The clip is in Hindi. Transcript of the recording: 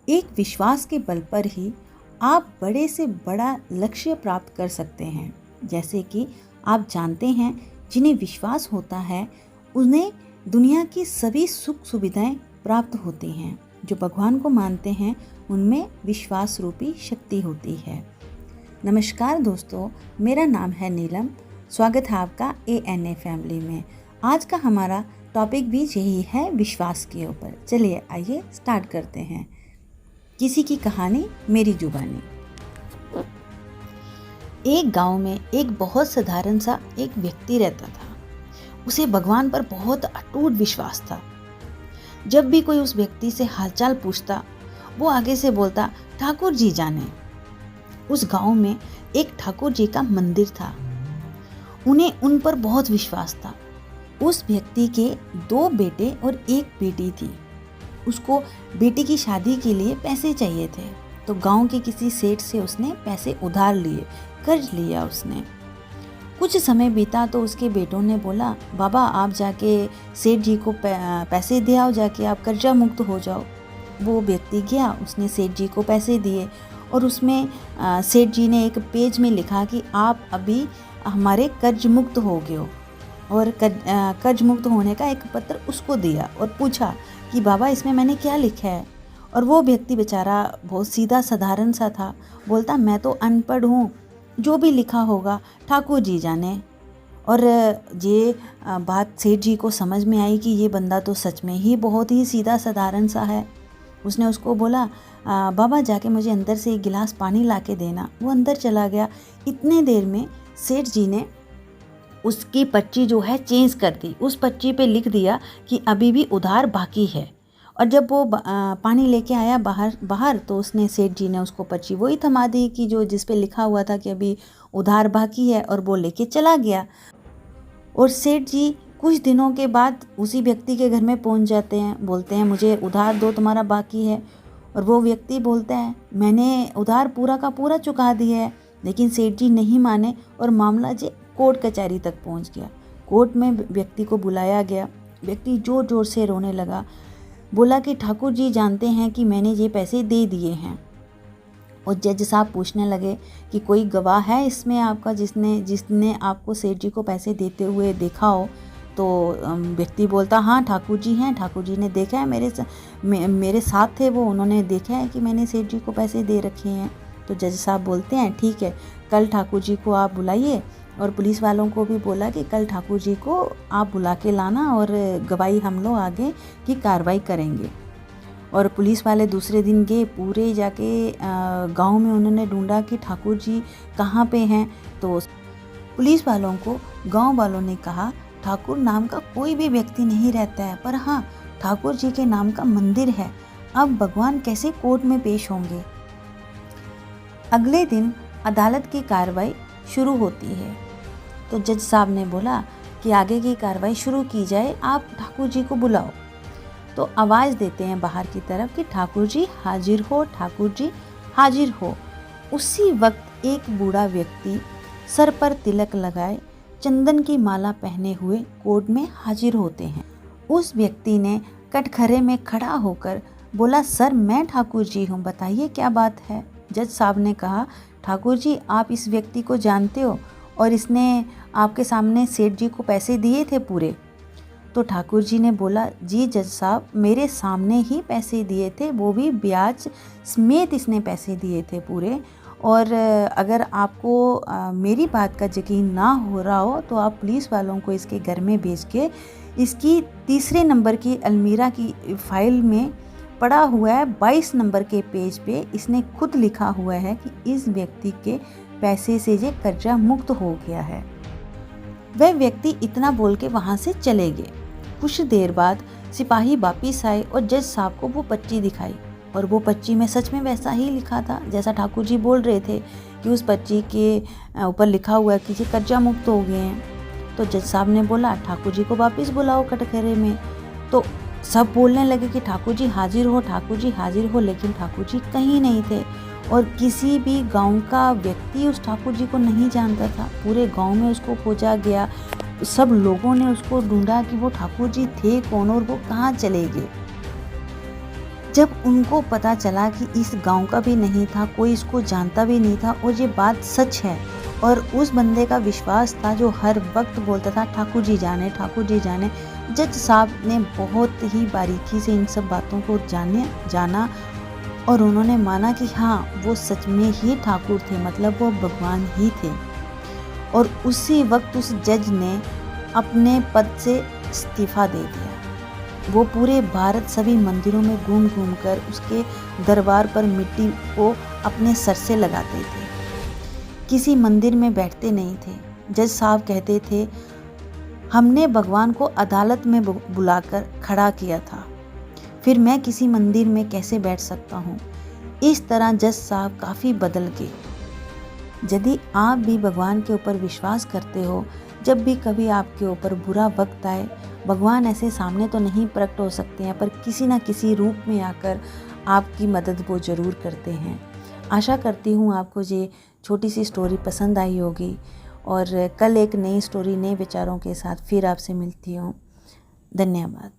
एक विश्वास के बल पर ही आप बड़े से बड़ा लक्ष्य प्राप्त कर सकते हैं। जैसे कि आप जानते हैं, जिन्हें विश्वास होता है उन्हें दुनिया की सभी सुख सुविधाएं प्राप्त होती हैं। जो भगवान को मानते हैं उनमें विश्वास रूपी शक्ति होती है। नमस्कार दोस्तों, मेरा नाम है नीलम। स्वागत है आपका ANA फैमिली में। आज का हमारा टॉपिक भी यही है, विश्वास के ऊपर। चलिए आइए स्टार्ट करते हैं। किसी की कहानी मेरी जुबानी। एक गांव में एक बहुत साधारण सा एक व्यक्ति रहता था। उसे भगवान पर बहुत अटूट विश्वास था। जब भी कोई उस व्यक्ति से हालचाल पूछता, वो आगे से बोलता, ठाकुर जी जाने। उस गांव में एक ठाकुर जी का मंदिर था। उन्हें उन पर बहुत विश्वास था। उस व्यक्ति के 2 बेटे और 1 बेटी थी। उसको बेटी की शादी के लिए पैसे चाहिए थे, तो गांव के किसी सेठ से उसने पैसे उधार लिए, कर्ज लिया उसने। कुछ समय बीता तो उसके बेटों ने बोला, बाबा आप जाके सेठ जी को पैसे दे आओ, जाके आप कर्जा मुक्त हो जाओ। वो व्यक्ति गया, उसने सेठ जी को पैसे दिए और उसमें सेठ जी ने एक पेज में लिखा कि आप अभी हमारे कर्ज मुक्त हो गए हो, और कर्ज मुक्त होने का एक पत्र उसको दिया और पूछा कि बाबा इसमें मैंने क्या लिखा है। और वो व्यक्ति बेचारा बहुत सीधा साधारण सा था, बोलता मैं तो अनपढ़ हूँ, जो भी लिखा होगा ठाकुर जी जाने। और ये बात सेठ जी को समझ में आई कि ये बंदा तो सच में ही बहुत ही सीधा साधारण सा है। उसने उसको बोला, बाबा जाके मुझे अंदर से एक गिलास पानी ला के देना। वो अंदर चला गया। इतने देर में सेठ जी ने उसकी पर्ची जो है चेंज कर दी। उस पर्ची पे लिख दिया कि अभी भी उधार बाकी है। और जब वो पानी लेके आया बाहर तो उसने सेठ जी ने उसको पर्ची वही थमा दी कि जो जिस पे लिखा हुआ था कि अभी उधार बाकी है, और वो लेके चला गया। और सेठ जी कुछ दिनों के बाद उसी व्यक्ति के घर में पहुंच जाते हैं। बोलते हैं मुझे उधार दो, तुम्हारा बाकी है। और वो व्यक्ति बोलता है मैंने उधार पूरा का पूरा चुका दिया है। लेकिन सेठ जी नहीं माने और मामला जो कोर्ट कचहरी तक पहुंच गया। कोर्ट में व्यक्ति को बुलाया गया। व्यक्ति जोर जोर से रोने लगा। बोला कि ठाकुर जी जानते हैं कि मैंने ये पैसे दे दिए हैं। और जज साहब पूछने लगे कि कोई गवाह है इसमें आपका जिसने आपको सेठ जी को पैसे देते हुए देखा हो। तो व्यक्ति बोलता हाँ ठाकुर जी हैं, ठाकुर जी ने देखा है, मेरे साथ थे वो, उन्होंने देखा है कि मैंने सेठ जी को पैसे दे रखे हैं। तो जज साहब बोलते हैं ठीक है, कल ठाकुर जी को आप बुलाइए। और पुलिस वालों को भी बोला कि कल ठाकुर जी को आप बुला के लाना और गवाही हम लोग आगे की कार्रवाई करेंगे। और पुलिस वाले दूसरे दिन गए, पूरे जाके गांव में उन्होंने ढूंढा कि ठाकुर जी कहाँ पे हैं। तो पुलिस वालों को गांव वालों ने कहा ठाकुर नाम का कोई भी व्यक्ति नहीं रहता है, पर हाँ ठाकुर जी के नाम का मंदिर है। अब भगवान कैसे कोर्ट में पेश होंगे। अगले दिन अदालत की कार्रवाई शुरू होती है। तो जज साहब ने बोला कि आगे की कार्रवाई शुरू की जाए, आप ठाकुर जी को बुलाओ। तो आवाज़ देते हैं बाहर की तरफ कि ठाकुर जी हाजिर हो, ठाकुर जी हाजिर हो। उसी वक्त एक बूढ़ा व्यक्ति सर पर तिलक लगाए, चंदन की माला पहने हुए कोर्ट में हाजिर होते हैं। उस व्यक्ति ने कटघरे में खड़ा होकर बोला, सर मैं ठाकुर जी हूँ, बताइए क्या बात है। जज साहब ने कहा, ठाकुर जी आप इस व्यक्ति को जानते हो और इसने आपके सामने सेठ जी को पैसे दिए थे पूरे। तो ठाकुर जी ने बोला, जी जज साहब मेरे सामने ही पैसे दिए थे, वो भी ब्याज समेत इसने पैसे दिए थे पूरे। और अगर आपको मेरी बात का यकीन ना हो रहा हो तो आप पुलिस वालों को इसके घर में भेज के इसकी 3 नंबर की अलमीरा की फाइल में पड़ा हुआ है 22 नंबर के पेज पे इसने खुद लिखा हुआ है कि इस व्यक्ति के पैसे से ये कर्जा मुक्त हो गया है। वह व्यक्ति इतना बोल के वहाँ से चले गए। कुछ देर बाद सिपाही वापिस आए और जज साहब को वो पर्ची दिखाई, और वो पर्ची में सच में वैसा ही लिखा था जैसा ठाकुर जी बोल रहे थे कि उस पर्ची के ऊपर लिखा हुआ है कि ये कर्जा मुक्त हो गए हैं। तो जज साहब ने बोला ठाकुर जी को वापस बुलाओ कटघरे में। तो सब बोलने लगे कि ठाकुर जी हाजिर हो, ठाकुर जी हाजिर हो। लेकिन ठाकुर जी कहीं नहीं थे और किसी भी गांव का व्यक्ति उस ठाकुर जी को नहीं जानता था। पूरे गांव में उसको खोजा गया, सब लोगों ने उसको ढूंढा कि वो ठाकुर जी थे कौन और वो कहाँ चले गए। जब उनको पता चला कि इस गांव का भी नहीं था, कोई इसको जानता भी नहीं था और ये बात सच है, और उस बंदे का विश्वास था जो हर वक्त बोलता था ठाकुर जी जाने, ठाकुर जी जाने। जज साहब ने बहुत ही बारीकी से इन सब बातों को जाना और उन्होंने माना कि हाँ, वो सच में ही ठाकुर थे, मतलब वो भगवान ही थे। और उसी वक्त उस जज ने अपने पद से इस्तीफा दे दिया। वो पूरे भारत सभी मंदिरों में घूम घूम कर उसके दरबार पर मिट्टी को अपने सर से लगाते थे, किसी मंदिर में बैठते नहीं थे। जज साहब कहते थे, हमने भगवान को अदालत में बुलाकर खड़ा किया था, फिर मैं किसी मंदिर में कैसे बैठ सकता हूँ। इस तरह जज साहब काफ़ी बदल गए। यदि आप भी भगवान के ऊपर विश्वास करते हो, जब भी कभी आपके ऊपर बुरा वक्त आए, भगवान ऐसे सामने तो नहीं प्रकट हो सकते हैं, पर किसी न किसी रूप में आकर आपकी मदद वो ज़रूर करते हैं। आशा करती हूँ आपको ये छोटी सी स्टोरी पसंद आई होगी, और कल एक नई स्टोरी, नए विचारों के साथ फिर आपसे मिलती हूँ। धन्यवाद।